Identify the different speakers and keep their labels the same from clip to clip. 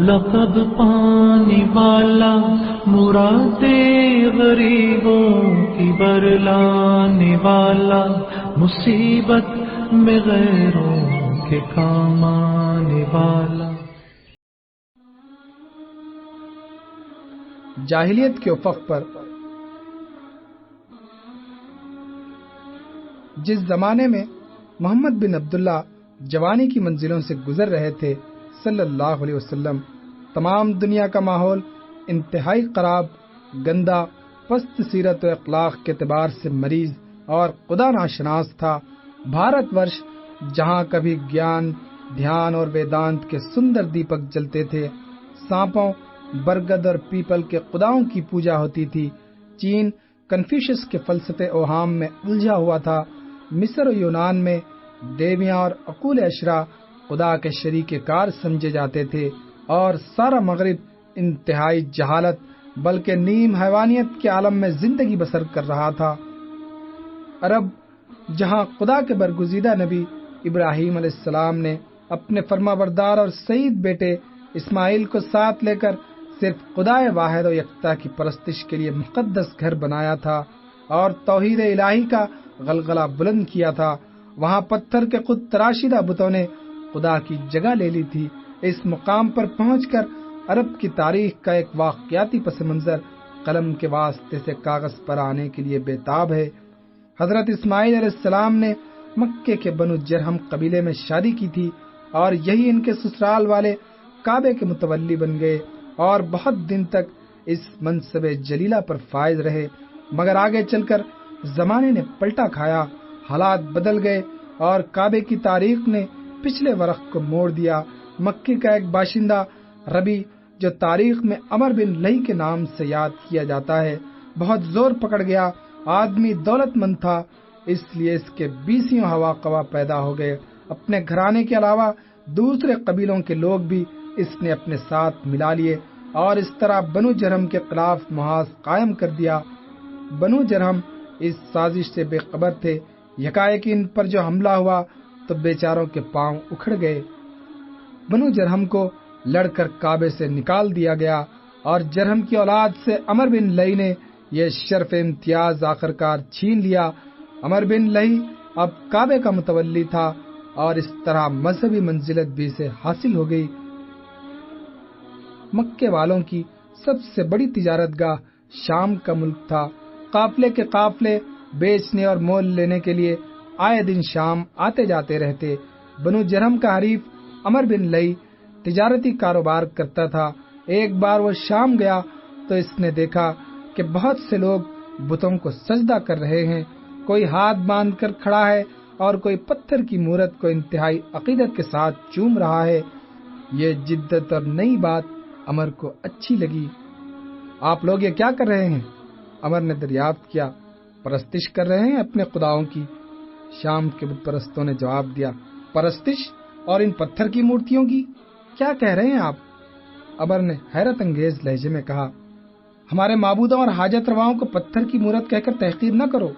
Speaker 1: لقب پانے والا، مرادے غریبوں کی برلانے والا، مصیبت میں غیروں کے کام آنے والا۔
Speaker 2: جاہلیت کے افق پر جس زمانے میں محمد بن عبداللہ جوانی کی منزلوں سے گزر رہے تھے صلی اللہ علیہ وسلم، تمام دنیا کا ماحول انتہائی خراب، گندا، پست سیرت و اخلاق کے اعتبار سے مریض اور خدا ناشناس تھا۔ بھارت ورش جہاں کبھی گیان، دھیان اور ویدانت کے سندر دیپک جلتے تھے، سانپوں، برگد اور پیپل کے خداؤں کی پوجا ہوتی تھی، چین کنفیوشس کے فلسفے اوہام میں الجھا ہوا تھا، مصر و یونان میں دیویاں اور عقول اشرا خدا کے شریک کار سمجھے جاتے تھے، اور سارا مغرب انتہائی جہالت بلکہ نیم حیوانیت کے عالم میں زندگی بسر کر رہا تھا۔ عرب جہاں خدا کے برگزیدہ نبی ابراہیم علیہ السلام نے اپنے فرمانبردار اور سعید بیٹے اسماعیل کو ساتھ لے کر صرف خدا واحد و یکتا کی پرستش کے لیے مقدس گھر بنایا تھا اور توحید الہی کا غلغلہ بلند کیا تھا، وہاں پتھر کے خود تراشیدہ بتوں نے خدا کی جگہ لے لی تھی۔ اس مقام پر پہنچ کر عرب کی تاریخ کا ایک واقعاتی پس منظر قلم کے واسطے سے کاغذ پر آنے کے لیے بےتاب ہے۔ حضرت اسماعیل علیہ السلام نے مکے کے بنو جرہم قبیلے میں شادی کی تھی، اور یہی ان کے سسرال والے کعبے کے متولی بن گئے اور بہت دن تک اس منصب جلیلہ پر فائز رہے، مگر آگے چل کر زمانے نے پلٹا کھایا، حالات بدل گئے اور کعبے کی تاریخ نے پچھلے ورق کو موڑ دیا۔ مکے کا ایک باشندہ ربی، جو تاریخ میں عمر بن لہی کے نام سے یاد کیا جاتا ہے، بہت زور پکڑ گیا، آدمی دولت مند تھا، اس لیے اس کے 20 ہوا قوا پیدا ہو گئے۔ اپنے گھرانے کے علاوہ دوسرے قبیلوں کے لوگ بھی اس نے اپنے ساتھ ملا لیے اور اس طرح بنو جرہم کے خلاف محاذ قائم کر دیا۔ بنو جرہم اس سازش سے بے خبر تھے، یکایک ان پر جو حملہ ہوا تو بیچاروں کے پاؤں اکھڑ گئے۔ بنو جرہم کو لڑ کر کعبے سے نکال دیا گیا اور جرہم کی اولاد سے عمر بن لہی نے یہ شرف امتیاز آخرکار چھین لیا۔ عمر بن لہی اب کعبے کا متولی تھا اور اس طرح مذہبی منزلت بھی اسے حاصل ہو گئی۔ مکے والوں کی سب سے بڑی تجارت گاہ شام کا ملک تھا، قافلے کے قافلے بیچنے اور مول لینے کے لیے آئے دن شام آتے جاتے رہتے۔ بنو جرہم کا حریف عمر بن لہی تجارتی کاروبار کرتا تھا۔ ایک بار وہ شام گیا تو اس نے دیکھا کہ بہت سے لوگ بتوں کو سجدہ کر رہے ہیں، کوئی ہاتھ باندھ کر کھڑا ہے اور کوئی پتھر کی مورت کو انتہائی عقیدت کے ساتھ چوم رہا ہے۔ یہ جدت اور نئی بات عمر کو اچھی لگی۔ آپ لوگ یہ کیا کر رہے ہیں؟ عمر نے دریافت کیا۔ پرستش کر رہے ہیں اپنے خداؤں کی، شام کے بت پرستوں نے جواب دیا۔ پرستش اور ان پتھر کی مورتیوں کی؟ کیا کہہ رہے ہیں آپ؟ عمر نے حیرت انگیز لہجے میں کہا، ہمارے معبودوں اور حاجت رواؤں کو پتھر کی مورت کہہ کر تحقیر نہ کرو۔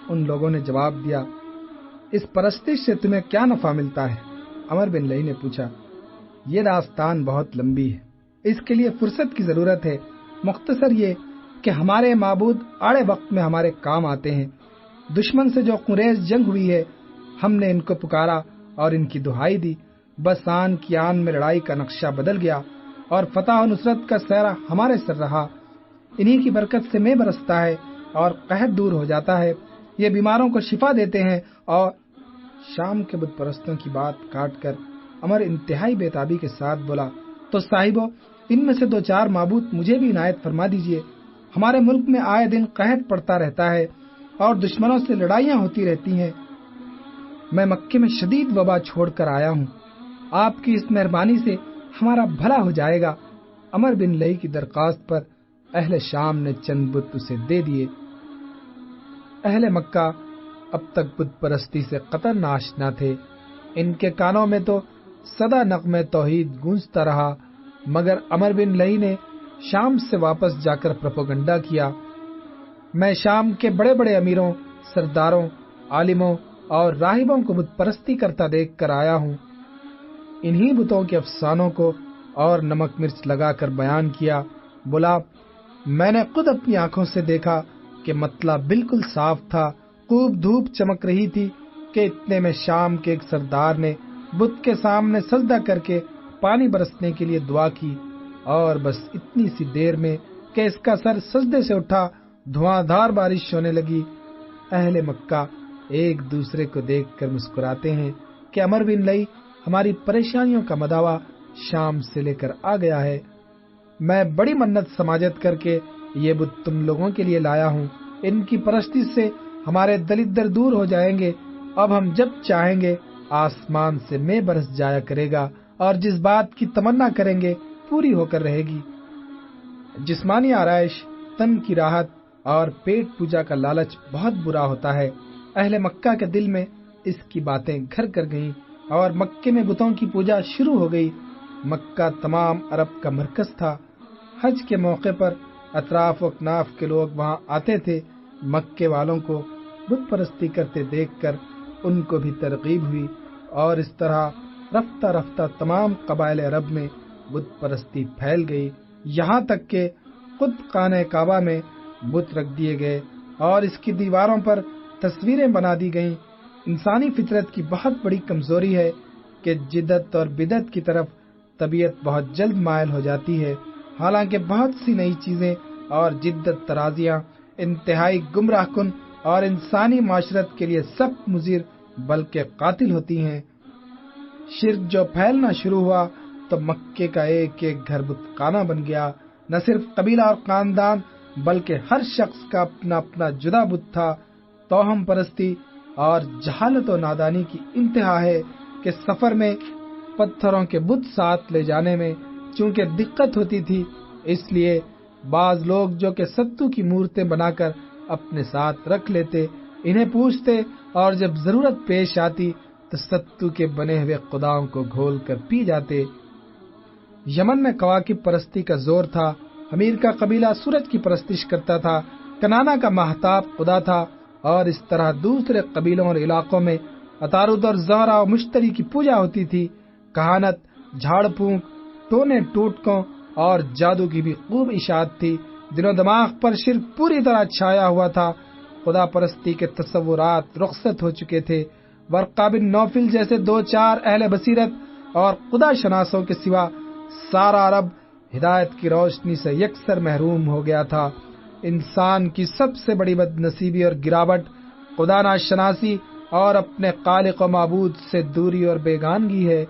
Speaker 2: ان لوگوں نے جواب دیا، اس پرستش سے تمہیں کیا نفع ملتا ہے؟ عمر بن لہی نے پوچھا۔ یہ داستان بہت لمبی ہے، اس کے لیے فرصت کی ضرورت ہے۔ مختصر یہ کہ ہمارے معبود آڑے وقت میں ہمارے کام آتے ہیں۔ دشمن سے جو خونریز جنگ ہوئی ہے، ہم نے ان کو پکارا اور ان کی دہائی دی، بس آن کی آن میں لڑائی کا نقشہ بدل گیا اور فتح و نصرت کا سہرا ہمارے سر رہا۔ انہی کی برکت سے میں برستا ہے اور قحط دور ہو جاتا ہے، یہ بیماروں کو شفا دیتے ہیں۔ اور شام کے بت پرستوں کی بات کاٹ کر عمر انتہائی بیتابی کے ساتھ بولا، تو صاحبو، ان میں سے 2-4 معبود مجھے بھی عنایت فرما دیجئے۔ ہمارے ملک میں آئے دن قحط پڑتا رہتا ہے اور دشمنوں سے لڑائیاں ہوتی رہتی ہیں۔ میں مکے میں شدید وبا چھوڑ کر آیا ہوں، آپ کی اس مہربانی سے ہمارا بھلا ہو جائے گا۔ عمر بن لہی کی درخواست پر اہل شام نے چند بت اسے دے دیے۔ اہل مکہ اب تک بت پرستی سے قطعاً ناشنا تھے، ان کے کانوں میں تو سدا نغمہ توحید گونجتا رہا، مگر عمر بن لہی نے شام سے واپس جا کر پروپیگنڈا کیا، میں شام کے بڑے بڑے امیروں، سرداروں، عالموں اور راہبوں کو بت پرستی کرتا دیکھ کر آیا ہوں۔ انہی بتوں کے افسانوں کو اور نمک مرچ لگا کر بیان کیا، بولا میں نے خود اپنی آنکھوں سے دیکھا کہ مطلع بالکل صاف تھا، خوب دھوپ چمک رہی تھی کہ اتنے میں شام کے ایک سردار نے بت کے سامنے سجدہ کر کے پانی برسنے کے لیے دعا کی، اور بس اتنی سی دیر میں کہ اس کا سر سجدے سے اٹھا، دھواں دھار بارش ہونے لگی۔ اہل مکہ ایک دوسرے کو دیکھ کر مسکراتے ہیں کہ عمر بن لئی ہماری پریشانیوں کا مداوا شام سے لے کر آ گیا ہے، میں بڑی منت سماجت کر کے یہ بت تم لوگوں کے لیے لایا ہوں، ان کی پرستی سے ہمارے دلدر دور ہو جائیں گے، اب ہم جب چاہیں گے آسمان سے مے برس جایا کرے گا، اور جس بات کی تمنا کریں گے پوری ہو کر رہے گی۔ جسمانی آرائش، تن کی راحت اور پیٹ پوجا کا لالچ بہت برا ہوتا ہے۔ اہل مکہ کے دل میں اس کی باتیں گھر کر گئیں اور مکے میں بتوں کی پوجا شروع ہو گئی۔ مکہ تمام عرب کا مرکز تھا، حج کے موقع پر اطراف و اکناف کے لوگ وہاں آتے تھے۔ مکے والوں کو بت پرستی کرتے دیکھ کر ان کو بھی ترغیب ہوئی، اور اس طرح رفتہ رفتہ تمام قبائل عرب میں بت پرستی پھیل گئی، یہاں تک کہ خود خانہ کعبہ میں بت رکھ دیے گئے اور اس کی دیواروں پر تصویریں بنا دی گئیں۔ انسانی فطرت کی بہت بڑی کمزوری ہے کہ جدت اور بدعت کی طرف طبیعت بہت جلد مائل ہو جاتی ہے، حالانکہ بہت سی نئی چیزیں اور جدت ترازیاں انتہائی گمراہ کن اور انسانی معاشرت کے لیے سخت مضر بلکہ قاتل ہوتی ہیں۔ شرک جو پھیلنا شروع ہوا تو مکے کا ایک ایک گھر بت خانہ بن گیا، نہ صرف قبیلہ اور خاندان بلکہ ہر شخص کا اپنا اپنا جدا بت تھا۔ توہم پرستی اور جہالت و نادانی کی انتہا ہے کہ سفر میں پتھروں کے بت ساتھ لے جانے میں چونکہ دقت ہوتی تھی، اس لیے بعض لوگ جو کہ ستو کی مورتیں بنا کر اپنے ساتھ رکھ لیتے، انہیں پوچھتے اور جب ضرورت پیش آتی تو ستو کے بنے ہوئے خداؤں کو گھول کر پی جاتے۔ یمن میں کواکب پرستی کا زور تھا۔ امیر کا قبیلہ سورج کی پرستش کرتا تھا، کنانا کا ماہتاب خدا تھا، اور اس طرح دوسرے قبیلوں اور علاقوں میں عطارد اور زہرہ و مشتری کی پوجا ہوتی تھی۔ کہانت، جھاڑ پھونک، ٹونے ٹوٹکوں اور جادو کی بھی خوب اشاعت تھی۔ دل و دماغ پر شرک پوری طرح چھایا ہوا تھا۔ خدا پرستی کے تصورات رخصت ہو چکے تھے۔ ورقہ بن نوفل جیسے دو چار اہل بصیرت اور خدا شناسوں کے سوا سارا عرب ہدایت کی روشنی سے یکسر محروم ہو گیا تھا۔ انسان کی سب سے بڑی بد نصیبی اور گراوٹ خدا ناشناسی اور اپنے خالق و معبود سے دوری اور بیگانگی ہے۔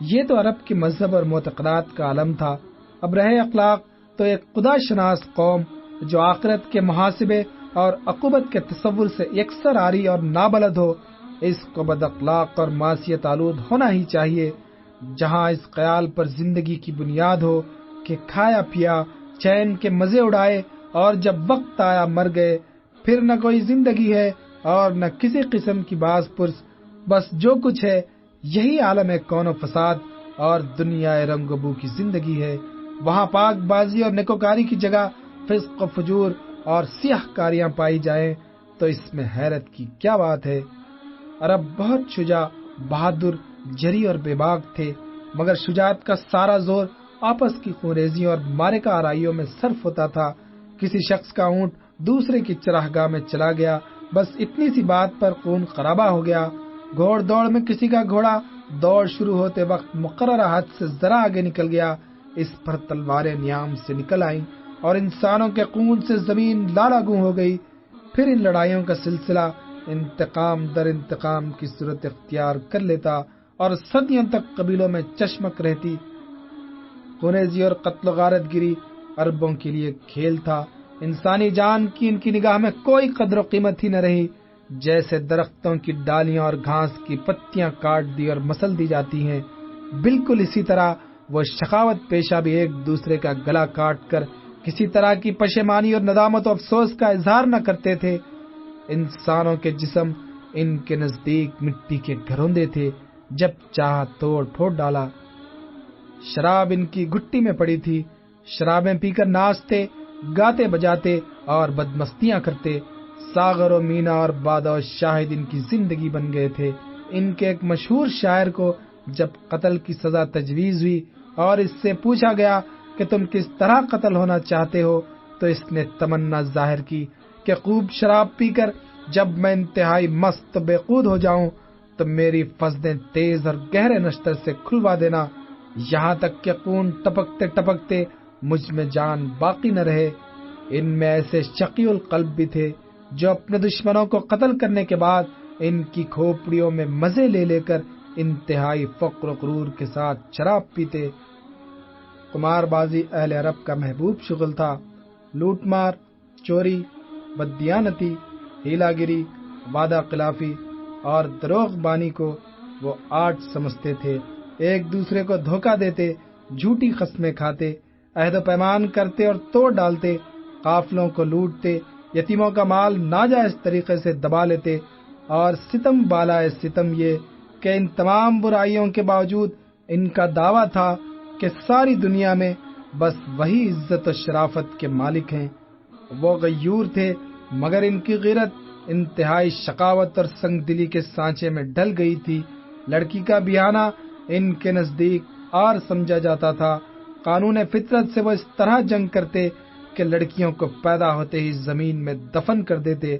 Speaker 2: یہ تو عرب کے مذہب اور معتقدات کا عالم تھا۔ اب رہے اخلاق تو ایک خدا شناس قوم جو آخرت کے محاسبے اور عقوبت کے تصور سے یکسر عاری اور نابلد ہو، اس کو بد اخلاق اور معصیت آلود ہونا ہی چاہیے۔ جہاں اس خیال پر زندگی کی بنیاد ہو کہ کھایا پیا، چین کے مزے اڑائے اور جب وقت آیا مر گئے، پھر نہ کوئی زندگی ہے اور نہ کسی قسم کی باز پرس، بس جو کچھ ہے یہی عالم کون و فساد اور دنیا رنگ و بو کی زندگی ہے، وہاں پاک بازی اور نیکوکاری کی جگہ فسق و فجور اور سیاہ کاریاں پائی جائیں تو اس میں حیرت کی کیا بات ہے۔ عرب بہت شجاع، بہادر، جری اور بے باک تھے، مگر شجاعت کا سارا زور آپس کی خونریزیوں اور مارکہ آرائیوں میں صرف ہوتا تھا۔ کسی شخص کا اونٹ دوسرے کی چراگاہ میں چلا گیا، بس اتنی سی بات پر خون خرابہ ہو گیا۔ گھوڑ دوڑ میں کسی کا گھوڑا دوڑ شروع ہوتے وقت مقررہ حد سے ذرا آگے نکل گیا، اس پر تلواریں نیام سے نکل آئیں اور انسانوں کے خون سے زمین لالاگوں ہو گئی۔ پھر ان لڑائیوں کا سلسلہ انتقام در انتقام کی صورت اختیار کر لیتا اور صدیوں تک قبیلوں میں چشمک رہتی۔ خونریزی اور قتل و غارت گری عربوں کے لیے کھیل تھا۔ انسانی جان کی ان کی نگاہ میں کوئی قدر و قیمت ہی نہ رہی۔ جیسے درختوں کی ڈالیاں اور گھاس کی پتیاں کاٹ دی اور مسل دی جاتی ہیں، بالکل اسی طرح وہ شقاوت پیشہ بھی ایک دوسرے کا گلا کاٹ کر کسی طرح کی پشیمانی اور ندامت و افسوس کا اظہار نہ کرتے تھے۔ انسانوں کے جسم ان کے نزدیک مٹی کے گھروندے تھے، جب چاہا توڑ پھوڑ ڈالا۔ شراب ان کی گھٹی میں پڑی تھی، شرابیں پی کر ناچتے، گاتے بجاتے اور بدمستیاں کرتے۔ ساغر و مینا اور بادہ و شاہد ان کی زندگی بن گئے تھے۔ ان کے ایک مشہور شاعر کو جب قتل کی سزا تجویز ہوئی اور اس سے پوچھا گیا کہ تم کس طرح قتل ہونا چاہتے ہو تو اس نے تمنا ظاہر کی کہ خوب شراب پی کر جب میں انتہائی مست بے قود ہو جاؤں تو میری فصدیں تیز اور گہرے نشتر سے کھلوا دینا، یہاں تک کہ خون ٹپکتے ٹپکتے مجھ میں جان باقی نہ رہے۔ ان میں ایسے شقی القلب بھی تھے جو اپنے دشمنوں کو قتل کرنے کے بعد ان کی کھوپڑیوں میں مزے لے لے کر انتہائی فخر و غرور کے ساتھ شراب پیتے۔ قمار بازی اہل عرب کا محبوب شغل تھا۔ لوٹ مار، چوری، بددیانتی، ہیلا گری، وعدہ خلافی اور دروغ بانی کو وہ آرٹ سمجھتے تھے۔ ایک دوسرے کو دھوکہ دیتے، جھوٹی قسمیں کھاتے، عہد و پیمان کرتے اور توڑ ڈالتے، قافلوں کو لوٹتے، یتیموں کا مال ناجائز طریقے سے دبا لیتے، اور ستم بالائے ستم یہ کہ ان تمام برائیوں کے باوجود ان کا دعویٰ تھا کہ ساری دنیا میں بس وہی عزت و شرافت کے مالک ہیں۔ وہ غیور تھے مگر ان کی غیرت انتہائی شقاوت اور سنگ دلی کے سانچے میں ڈھل گئی تھی۔ لڑکی کا بیاہنا ان کے نزدیک اور سمجھا جاتا تھا۔ قانون فطرت سے وہ اس طرح جنگ کرتے کہ لڑکیوں کو پیدا ہوتے ہی زمین میں دفن کر دیتے۔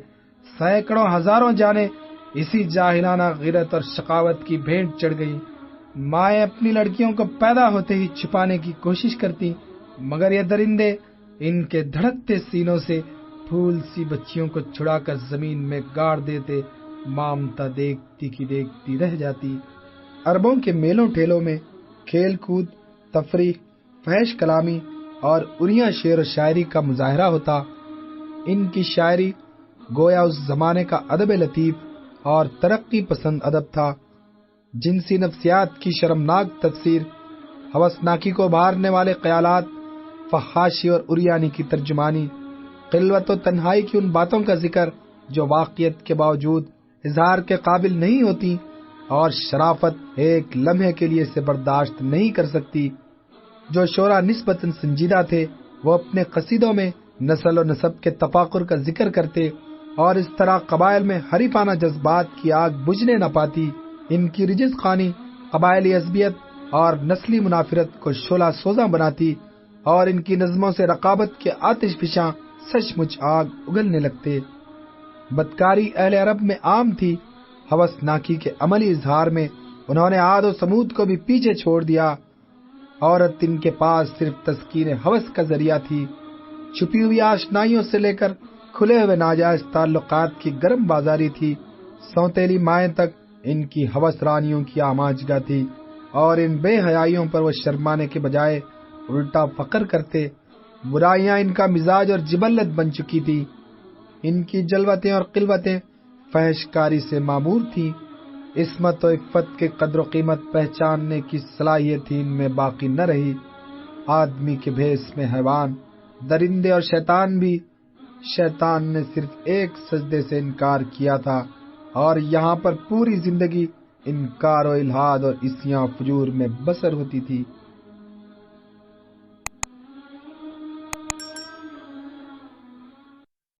Speaker 2: سینکڑوں ہزاروں جانیں اسی جاہلانہ غیرت اور شقاوت کی بھینٹ چڑھ گئی۔ مائیں اپنی لڑکیوں کو پیدا ہوتے ہی چھپانے کی کوشش کرتی، مگر یہ درندے ان کے دھڑکتے سینوں سے پھول سی بچیوں کو چھڑا کر زمین میں گاڑ دیتے۔ مامتا دیکھتی کی دیکھتی رہ جاتی۔ عربوں کے میلوں ٹھیلوں میں کھیل کود، تفریح، فحش کلامی اور اریاں شعر و شاعری کا مظاہرہ ہوتا۔ ان کی شاعری گویا اس زمانے کا ادب لطیف اور ترقی پسند ادب تھا۔ جنسی نفسیات کی شرمناک تفسیر، ہوسناکی کو ابھارنے والے خیالات، فحاشی اور اریانی کی ترجمانی، خلوت و تنہائی کی ان باتوں کا ذکر جو واقعیت کے باوجود اظہار کے قابل نہیں ہوتی، اور شرافت ایک لمحے کے لیے اسے برداشت نہیں کر سکتی۔ جو شعراء نسبتاً سنجیدہ تھے وہ اپنے قصیدوں میں نسل و نسب کے تفاخر کا ذکر کرتے، اور اس طرح قبائل میں حریفانہ جذبات کی آگ بجھنے نہ پاتی۔ ان کی رجس خوانی قبائلی عصبیت اور نسلی منافرت کو شعلہ سوزاں بناتی، اور ان کی نظموں سے رقابت کے آتش فشاں سچ مچ آگ اگلنے لگتے۔ بدکاری اہل عرب میں عام تھی۔ ہوسناکی کے عملی اظہار میں انہوں نے عاد و سمود کو بھی پیچھے چھوڑ دیا۔ عورت ان کے پاس صرف تسکین ہوس کا ذریعہ تھی۔ چھپی ہوئی آشنائیوں سے لے کر کھلے ہوئے ناجائز تعلقات کی گرم بازاری تھی۔ سوتیلی مائیں تک ان کی ہوس رانیوں کی آماجگاہ تھی، اور ان بے حیائیوں پر وہ شرمانے کے بجائے الٹا فخر کرتے۔ برائیاں ان کا مزاج اور جبلت بن چکی تھی۔ ان کی جلوتیں اور قلوتیں فحش کاری سے معمور تھیں۔ عصمت و عفت کے قدر و قیمت پہچاننے کی صلاحیت ہی ان میں باقی نہ رہی۔ آدمی کے بھیس میں حیوان، درندے اور شیطان بھی۔ شیطان نے صرف ایک سجدے سے انکار کیا تھا، اور یہاں پر پوری زندگی انکار و الحاد اور عصیاں و فجور میں بسر ہوتی تھی۔